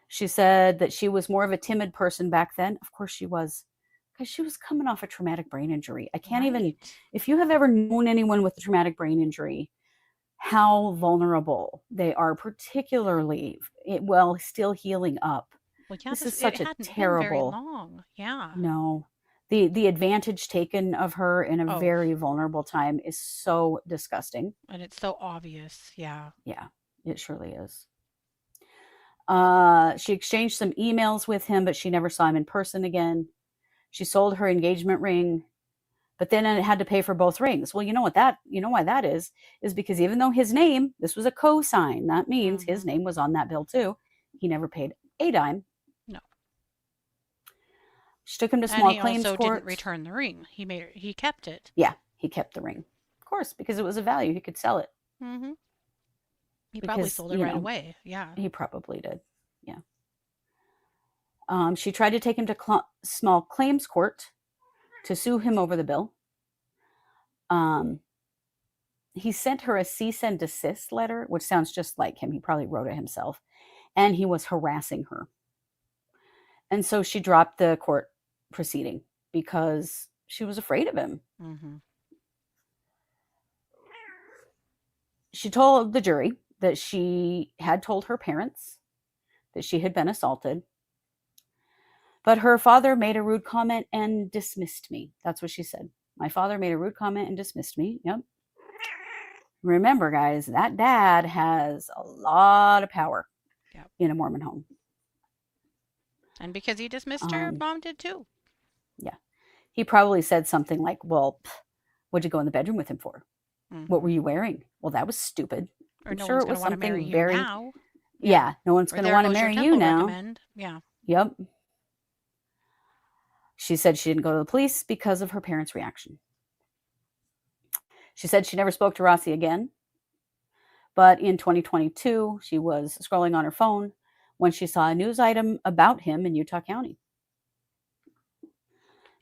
She said that she was more of a timid person back then. Of course she was, because she was coming off a traumatic brain injury. I can't even, Right. if you have ever known anyone with a traumatic brain injury, how vulnerable they are, particularly while still healing up. Well, yeah, This is it such a hadn't been very terrible, long. Yeah. no. The advantage taken of her in a Oh, very vulnerable time is so disgusting. and it's so obvious. Yeah. Yeah, it surely is. She exchanged some emails with him, but she never saw him in person again. She sold her engagement ring, but then it had to pay for both rings. Well, you know why that is because even though his name, this was a co-sign, that means his Mhm. name was on that bill too. He never paid a dime. No. She took him to And small he claims also didn't court. return the ring. He kept it. Yeah, he kept the ring. Of course, because it was a value. He could sell it Mhm. He probably because, sold it right away. Yeah. he probably did. Yeah. She tried to take him to small claims court to sue him over the bill. He sent her a cease and desist letter, which sounds just like him. He probably wrote it himself. And he was harassing her. And so she dropped the court proceeding because she was afraid of him. Mhm. She told the jury that she had told her parents that she had been assaulted, but her father made a rude comment and dismissed me. That's what she said. My father made a rude comment and dismissed me. Yep. Remember, guys, that dad has a lot of power Yep. in a Mormon home. And because he dismissed her, mom did too. Yeah. He probably said something like, well, what'd you go in the bedroom with him for? What were Mhm. you wearing? Well, that was stupid. Or I'm no sure one's it going was to want to marry something you very, now. yeah, no one's Or going to there want to goes your marry you temple now. recommend. Yeah. Yep. She said she didn't go to the police because of her parents' reaction. She said she never spoke to Rossi again. But in 2022, she was scrolling on her phone when she saw a news item about him in Utah County.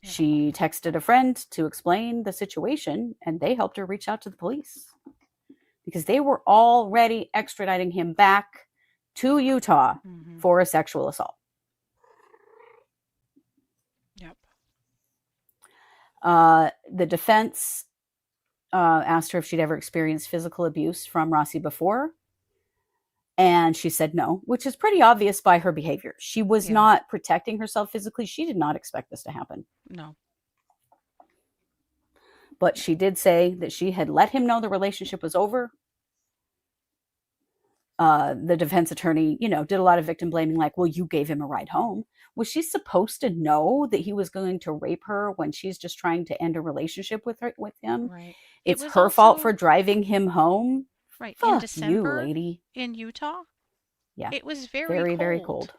Yeah. She texted a friend to explain the situation, and they helped her reach out to the police because they were already extraditing him back to Utah Mhm. for a sexual assault. Yep. The defense asked her if she'd ever experienced physical abuse from Rossi before. And she said no, which is pretty obvious by her behavior. She was Yeah. not protecting herself physically. She did not expect this to happen. No. But she did say that she had let him know the relationship was over. The defense attorney, did a lot of victim blaming, like, well, you gave him a ride home. Was she supposed to know that he was going to rape her when she's just trying to end a relationship with him? Right. It It's was her fault for also driving him home. right in Fuck you, December lady. in Utah. Yeah, It was very very, cold. very cold.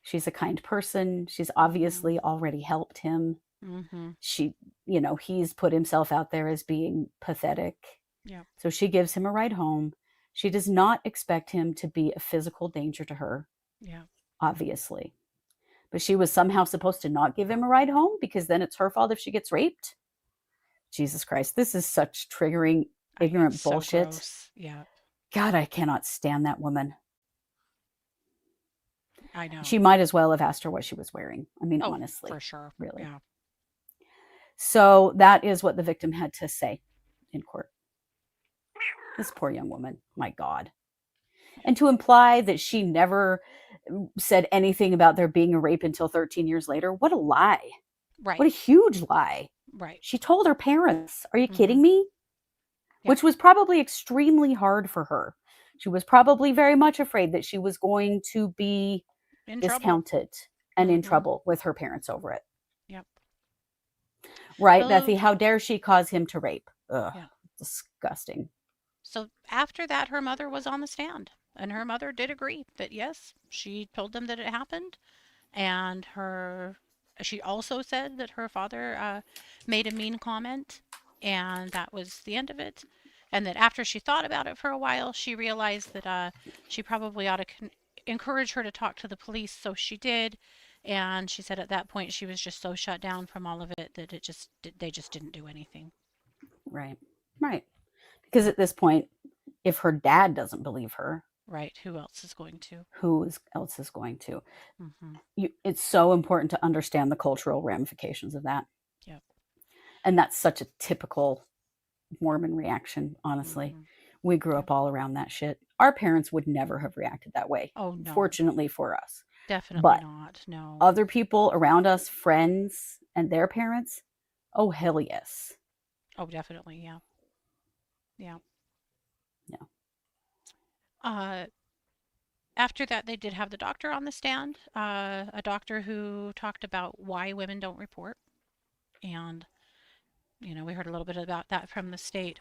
She's a kind person. She's Mm-hmm. obviously already helped him. Mm-hmm. He's put himself out there as being pathetic. Yeah. So she gives him a ride home. She does not expect him to be a physical danger to her, Yeah. obviously. But she was somehow supposed to not give him a ride home because then it's her fault if she gets raped. Jesus Christ, this is such triggering, ignorant It's so bullshit. gross. Yeah. God, I cannot stand that woman. I know. She might as well have asked her what she was wearing. I mean, Oh, honestly. for sure. Really. Yeah. So that is what the victim had to say in court. This poor young woman, my God. And to imply that she never said anything about there being a rape until 13 years later, what a lie. Right. What a huge lie. Right. She told her parents, are you Mhm. kidding me? Yeah. Which was probably extremely hard for her. She was probably very much afraid that she was going to be In trouble. discounted and in Mhm. trouble with her parents over it. Yep. Right, Well, Bethy? How dare she cause him to rape? Ugh, Yeah. disgusting. So after that, her mother was on the stand, and her mother did agree that yes, she told them that it happened, and she also said that her father made a mean comment, and that was the end of it. And that after she thought about it for a while, she realized that she probably ought to encourage her to talk to the police, so she did. And she said at that point she was just so shut down from all of it that they just didn't do anything. Right. Right. Because at this point, if her dad doesn't believe her, Right. Who else is going to? who else is going to? Mm-hmm. It's so important to understand the cultural ramifications of that. Yep. And that's such a typical Mormon reaction, honestly. Mm-hmm. We grew up all around that shit. Our parents would never have reacted that way. Oh, no. Fortunately for us. Definitely But not. No. other people around us, friends and their parents, oh, hell yes. Oh, definitely. Yeah. Yeah. Yeah. After that, they did have the doctor on the stand, a doctor who talked about why women don't report. And, we heard a little bit about that from the state.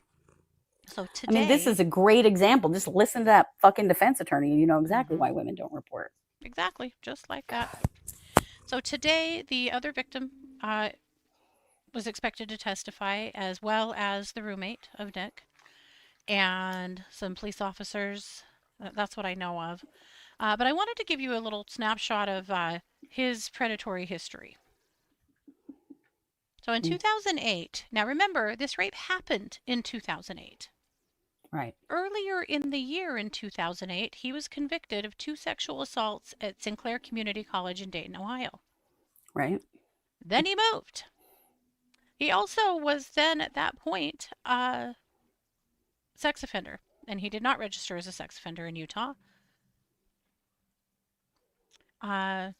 So I mean, this today, is a great example. Just listen to that fucking defense attorney and you know exactly Mhm. why women don't report. exactly, just like that. So today, the other victim was expected to testify, as well as the roommate of Nick and some police officers. That's what I know of. But I wanted to give you a little snapshot of his predatory history. So in 2008, now remember, this rape happened in 2008. Right. Earlier in the year in 2008, he was convicted of 2 sexual assaults at Sinclair Community College in Dayton, Ohio. Right. Then he moved. He also was then at that point a sex offender, and he did not register as a sex offender in Utah. Comes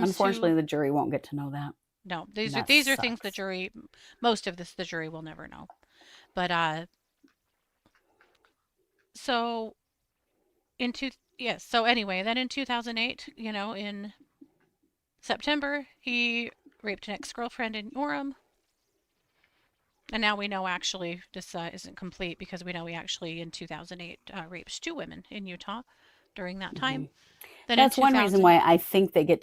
Unfortunately, to the jury won't get to know that. no, these are That things the sucks. jury, most of this the jury will never know. But so so anyway, then in 2008, in September, he raped an ex-girlfriend in Orem. And now we know actually this isn't complete because we know he actually in 2008 rapes 2 women in Utah during that time. Mhm. Then in That's one reason 2000, why I think they get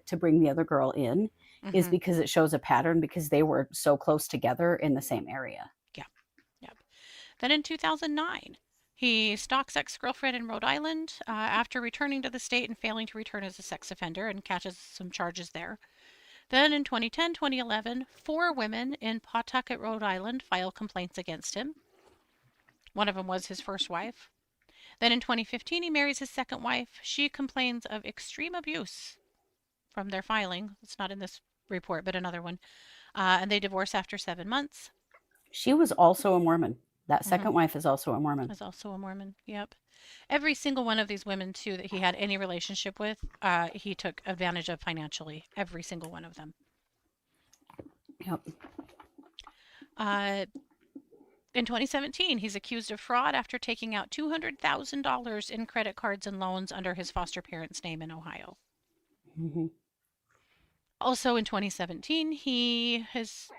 to bring the other girl in is Mhm. because it shows a pattern because they were so close together in the same area. Yeah, yep. Then in 2009, he stalks ex-girlfriend in Rhode Island after returning to the state and failing to return as a sex offender and catches some charges there. Then in 2010, 2011, 4 women in Pawtucket, Rhode Island file complaints against him. One of them was his first wife. Then in 2015, he marries his second wife. She complains of extreme abuse from their filing. It's not in this report, but another one. And they divorce after 7 months. She was also a Mormon. That Mm-hmm. second wife is also a Mormon. Is also a Mormon. Yep. Every single one of these women, too, that he had any relationship with, he took advantage of financially. Every single one of them. Yep. In 2017, he's accused of fraud after taking out $200,000 in credit cards and loans under his foster parents' name in Ohio. Mm-hmm. Also in 2017, he has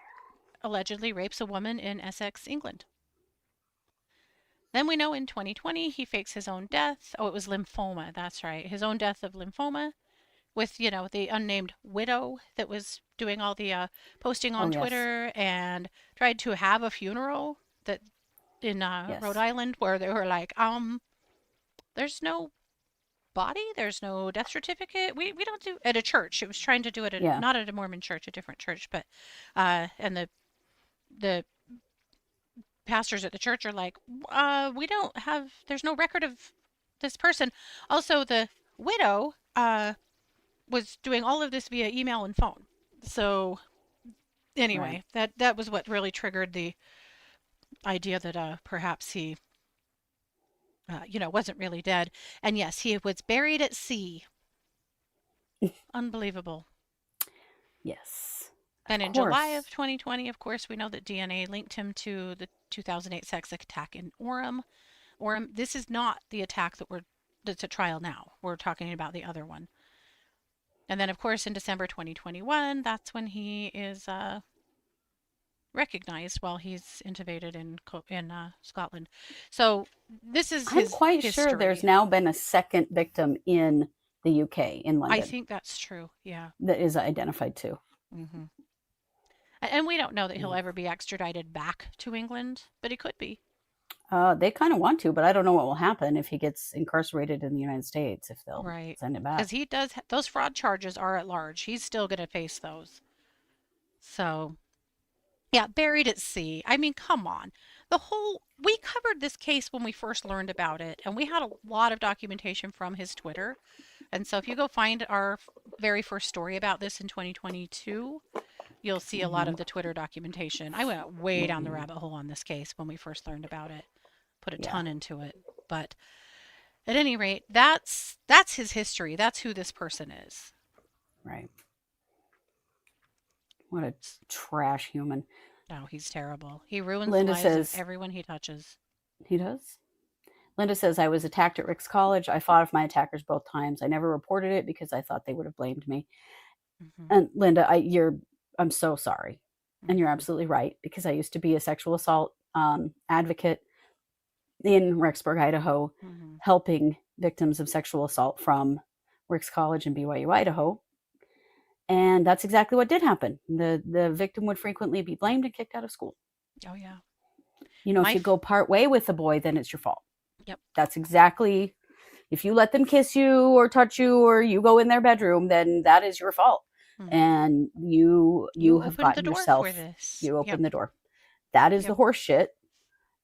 allegedly rapes a woman in Essex, England. Then we know in 2020 he fakes his own death. Oh, it was lymphoma. That's right. His own death of lymphoma with, the unnamed widow that was doing all the posting on yes. Twitter and tried to have a funeral that in Yes. Rhode Island where they were like, there's no body, there's no death certificate. We don't do at a church. It was trying to do it at not at a Mormon church, a different church, but and the pastors at the church are like, we don't have, there's no record of this person. Also, the widow was doing all of this via email and phone. So anyway, that was what really triggered the idea that perhaps he, wasn't really dead. And yes, he was buried at sea. Unbelievable. Yes. Then in July of 2020, of course, we know that DNA linked him to the 2008 sex attack in Orem. This is not the attack that's at trial now. We're talking about the other one. And then, of course, in December 2021, that's when he is recognized while he's intubated in Scotland. So this is I'm his quite sure there's history. now been a second victim in the UK, in I London, think that's true. Yeah. that is identified too. hmm And we don't know that he'll Yeah. ever be extradited back to England, but he could be. They kind of want to, but I don't know what will happen if he gets incarcerated in the United States, if they'll Right. send him Because back. he does, those fraud charges are at large. He's still going to face those. So, yeah, buried at sea. I mean, come on. We covered this case when we first learned about it, and we had a lot of documentation from his Twitter. And so if you go find our very first story about this in 2022, you'll see a lot Hmm. of the Twitter documentation. I went way down the Hmm. rabbit hole on this case when we first learned about it, put a Yeah, ton into it. But at any rate, that's his history. That's who this person is. right. What a trash human. No, he's terrible. He ruins the Linda lives of says, everyone he touches. he does? Linda says, I was attacked at Rick's College. I fought off my attackers both times. I never reported it because I thought they would have blamed me. hmm And Linda, I'm so sorry. And you're hmm absolutely right, because I used to be a sexual assault advocate in Rexburg, Idaho, hmm helping victims of sexual assault from Ricks College and BYU, Idaho. And that's exactly what did happen. The victim would frequently be blamed and kicked out of school. Oh yeah. If My you go part way with a boy, then it's your fault. yep. That's exactly, if you let them kiss you or touch you or you go in their bedroom, then that is your fault. hmm And you You have opened the gotten door for yourself, this. you Yep. open the door. That is the Yep. horse shit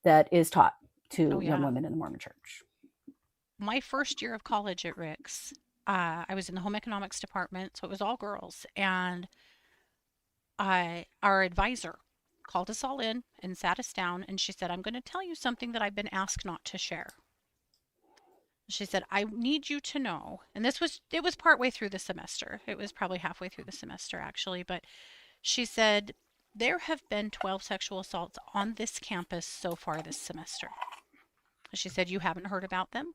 that is taught Oh to young yeah. women in the Mormon church. My first year of college at Rick's, I was in the home economics department, so it was all girls, and our advisor called us all in and sat us down, and she said, "I'm going to tell you something that I've been asked not to share." She said, "I need you to know," and it was partway through the semester. It was probably halfway through the semester actually, but she said, "There have been 12 sexual assaults on this campus so far this semester." She said, "You haven't heard about them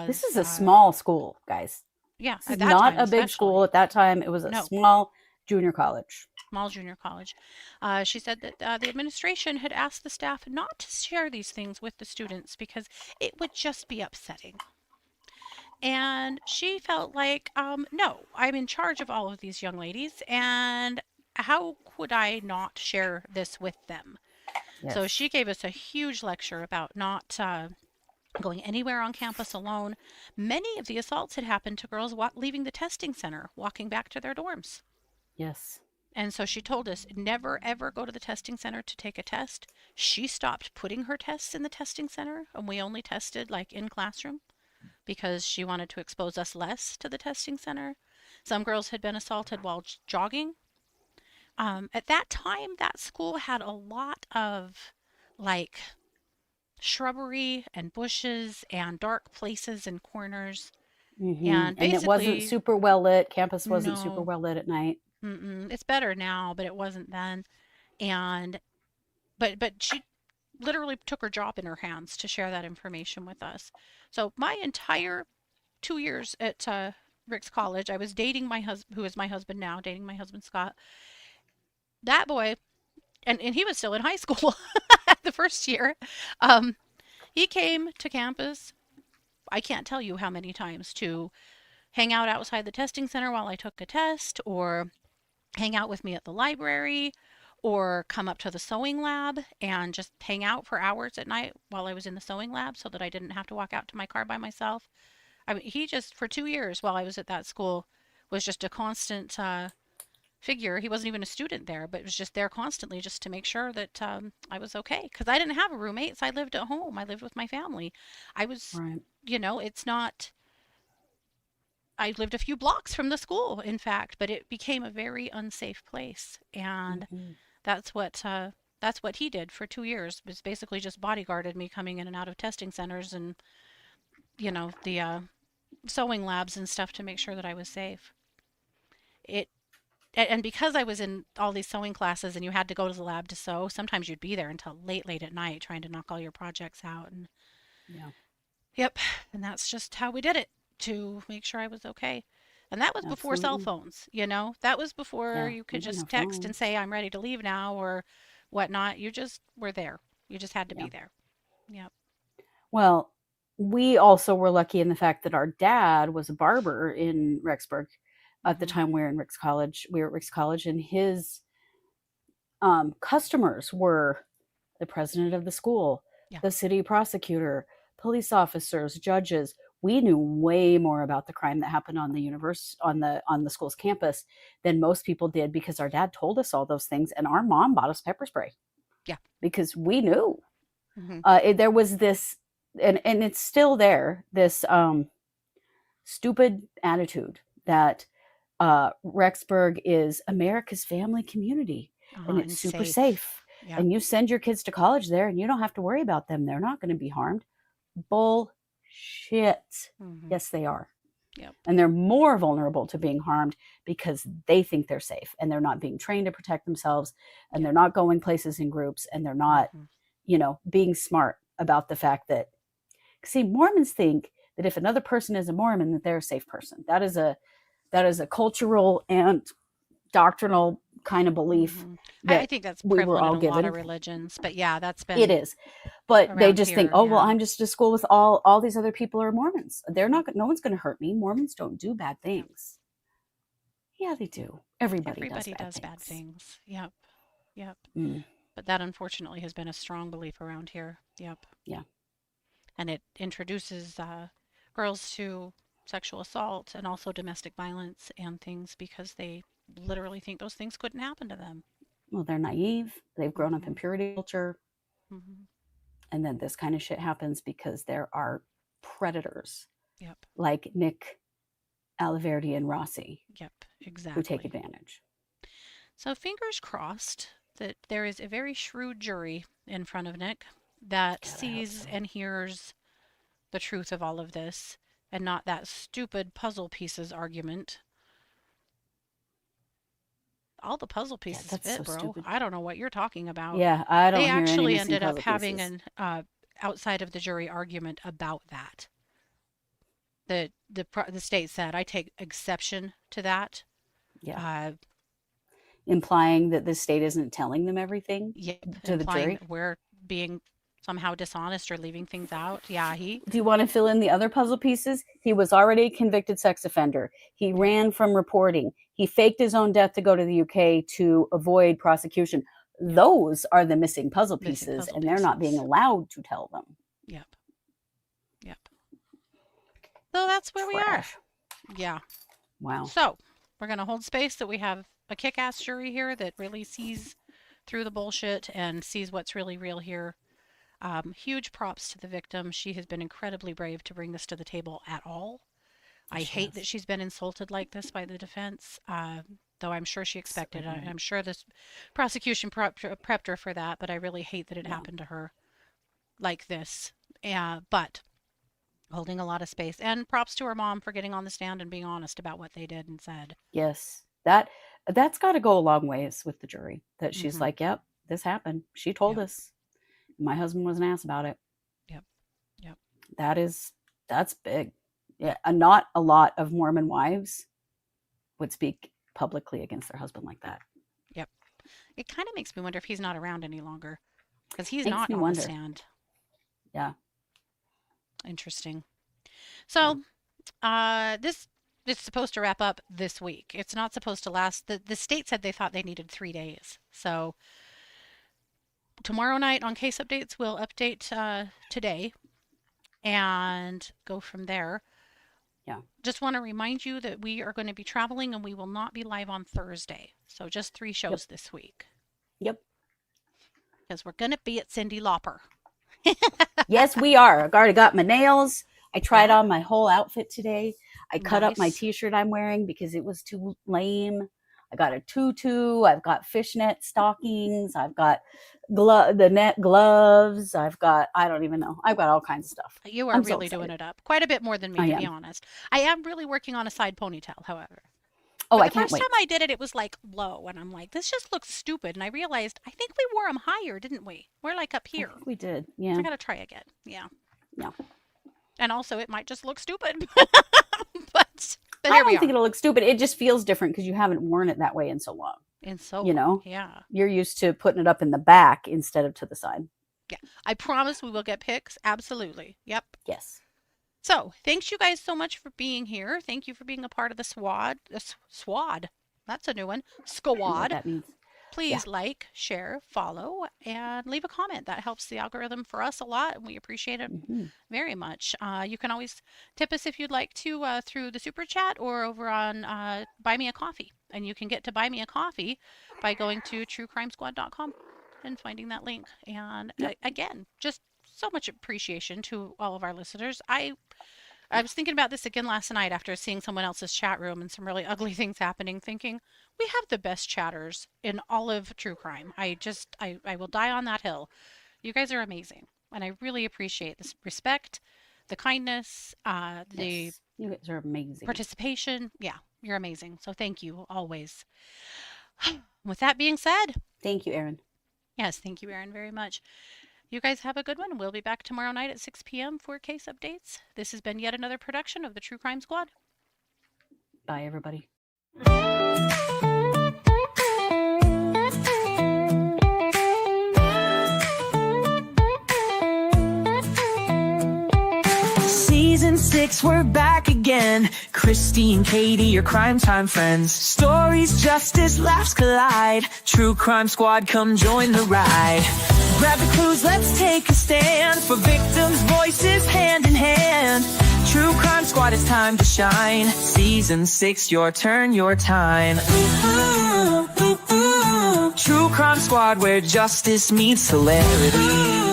This because is a small school, guys. yeah, This at is that not time a big school. especially. At that time, it was a No, small junior college. small junior college." She said that the administration had asked the staff not to share these things with the students because it would just be upsetting. And she felt like, no, I'm in charge of all of these young ladies, and how could I not share this with them? So Yes. she gave us a huge lecture about not going anywhere on campus alone. Many of the assaults had happened to girls leaving the testing center, walking back to their dorms. Yes. And so she told us never ever go to the testing center to take a test. She stopped putting her tests in the testing center, and we only tested like in classroom because she wanted to expose us less to the testing center. Some girls had been assaulted while jogging. At that time, that school had a lot of like shrubbery and bushes and dark places and corners. And And it wasn't basically, super well lit. Campus wasn't super no, well lit at night. it's better now, but it wasn't then. And but she literally took her job in her hands to share that information with us. So my entire 2 years at Rick's College, I was dating my husband, who is my husband now, dating my husband Scott. That boy, and he was still in high school the first year. Um, he came to campus. I can't tell you how many times to hang out outside the testing center while I took a test, or hang out with me at the library, or come up to the sewing lab and just hang out for hours at night while I was in the sewing lab so that I didn't have to walk out to my car by myself. I mean, he just, for 2 years while I was at that school, was just a constant figure. He wasn't even a student there, but was just there constantly just to make sure that I was okay. Because I didn't have a roommate, so I lived at home. I lived with my family. I was, Right. it's not, I lived a few blocks from the school, in fact, but it became a very unsafe place. And Hmm. that's what he did for 2 years, was basically just bodyguarded me coming in and out of testing centers and, the sewing labs and stuff to make sure that I was safe. It and because I was in all these sewing classes and you had to go to the lab to sew, sometimes you'd be there until late, late at night trying to knock all your projects out. And Yeah. yep, and that's just how we did it to make sure I was okay. And that was before cell Absolutely. phones, That was before Yeah, you we could didn't have just text and phones. say, I'm ready to leave now or whatnot. You just were there. You just had to Yeah. be there. Yep. Well, we also were lucky in the fact that our dad was a barber in Rexburg at the Mm-hmm. time we were in Ricks College. We were at Ricks College, and his customers were the president of the school, Yeah. the city prosecutor, police officers, judges. We knew way more about the crime that happened on the on the school's campus than most people did because our dad told us all those things, and our mom bought us pepper spray Yeah. because we knew. Mm-hmm. There was this, and it's still there. This stupid attitude that Rexburg is America's family community and it's And super safe. safe. Yep. And you send your kids to college there and you don't have to worry about them. They're not going to be harmed. Bullshit. Mm-hmm. Yes, they are. Yep. And they're more vulnerable to being harmed because they think they're safe and they're not being trained to protect themselves and Yep. they're not going places in groups and they're not, being smart about the fact that, see, Mormons think that if another person is a Mormon, that they're a safe person. That is a cultural and doctrinal kind of belief Mm-hmm. I that think that's we were prevalent all in a lot given. of religions, but yeah, that's It been is. But they around just think, here. oh, well, Yeah. I'm just at school with all these other people are Mormons. They're not, no one's going to hurt me. Mormons don't do bad Yep. things. Yeah, they do. Everybody does Bad things. things. Yep. Yep. Mm, But that unfortunately has been a strong belief around here. Yep. yeah. And it introduces girls to sexual assault and also domestic violence and things because they literally think those things couldn't happen to them. Well, they're naive. They've grown up Mm-hmm. in purity culture. Mm-hmm. And then this kind of shit happens because there are predators Yep. like Nick, Alahverdian, and Rossi Yep. who take Exactly. advantage. So fingers crossed that there is a very shrewd jury in front of Nick that God, I hope sees so. and hears the truth of all of this and not that stupid puzzle pieces argument. All the puzzle Yeah, pieces that's fit, so bro. stupid. I don't know what you're talking about. Yeah, I They don't hear any actually missing ended up puzzle having pieces. an outside of the jury argument about that. The state said, I take exception to that. Yeah. Uh, Implying that the state isn't telling them everything yep, to the implying jury. that we're being somehow dishonest or leaving things out. Yeah, Do you want to fill in the other puzzle pieces? He was already a convicted sex offender. He Yep. ran from reporting. He faked his own death to go to the UK to avoid prosecution. Yep. Those are the missing puzzle Missing pieces, puzzle and they're not being pieces. allowed to tell them. Yep. Yep. So that's where we are. Trash. Yeah. Wow. So we're going to hold space that we have a kick-ass jury here that really sees through the bullshit and sees what's really real here. Huge props to the victim. She has been incredibly brave to bring this to the table at all. I hate that she's been insulted like this by the defense, though I'm sure she expected it. I'm sure this prosecution prepped her for that, but I really hate that it happened to her like this. But holding a lot of space. And props to her mom for getting on the stand and being honest about what they did and said. Yes. That's got to go a long ways with the jury. That she's Mhm. like, yep, this happened. She told Yep. us. My husband was an ass about it. Yep. Yep. That's big. Yeah, not a lot of Mormon wives would speak publicly against their husband like that. Yep. It kind of makes me wonder if he's not around any longer because he's Makes not me on wonder. the stand. Yeah. Interesting. So, this is supposed to wrap up this week. It's not supposed to last. The state said they thought they needed 3 days. So, tomorrow night on case updates, we'll update today and go from there. Yeah. Just want to remind you that we are going to be traveling and we will not be live on Thursday. So just 3 shows this week. Yep. Because we're going to be at Cyndi Lauper. Yes, we are. I already got my nails. I tried on my whole outfit today. I cut up my Nice. t-shirt I'm wearing because it was too lame. I got a tutu. I've got fishnet stockings. I've got the net gloves. I've got, I don't even know. I've got all kinds of stuff. You are I'm so really doing excited. it up. Quite a bit more than me, I to be am. honest. I am really working on a side ponytail, however. Oh, But I the can't first wait. time I did it, it was like low. And I'm like, this just looks stupid. And I realized, I think we wore them higher, didn't we? We're like up I here. think we did. Yeah. I got to try again. Yeah. Yeah. And also, it might just look stupid. But But I here we don't think are. it'll look stupid. It just feels different because you haven't worn it that way in so long. And so, You know? yeah. You're used to putting it up in the back instead of to the side. Yeah. I promise we will get pics. Absolutely. Yep. Yes. So, thanks you guys so much for being here. Thank you for being a part of the SWAD. SWAD. That's a new one. I don't know what Squad. that means. Please like, share, follow, and leave a comment. That helps the algorithm for us a lot, and we appreciate it very much. You can always tip us if you'd like to through the super chat or over on Buy Me a Coffee. And you can get to Buy Me a Coffee by going to truecrimesquad.com and finding that link. And again, just so much appreciation to all of our listeners. I was thinking about this again last night after seeing someone else's chat room and some really ugly things happening, thinking we have the best chatters in all of true crime. I will die on that hill. You guys are amazing. And I really appreciate this respect, the kindness, the you guys are amazing. participation. Yeah, you're amazing. So thank you always. With that being said, Thank you, Erin. yes, thank you, Erin, very much. You guys have a good one. We'll be back tomorrow night at 6 p.m. for case updates. This has been yet another production of the True Crime Squad. Bye, everybody. Season 6, we're back again. Kristi and Katie, your crime time friends. Stories, justice, laughs collide. True Crime Squad, come join the ride. Grab the clues, let's take a stand. For victims' voices, hand in hand. True Crime Squad, it's time to shine. Season 6, your turn, your time. True Crime Squad, where justice meets hilarity.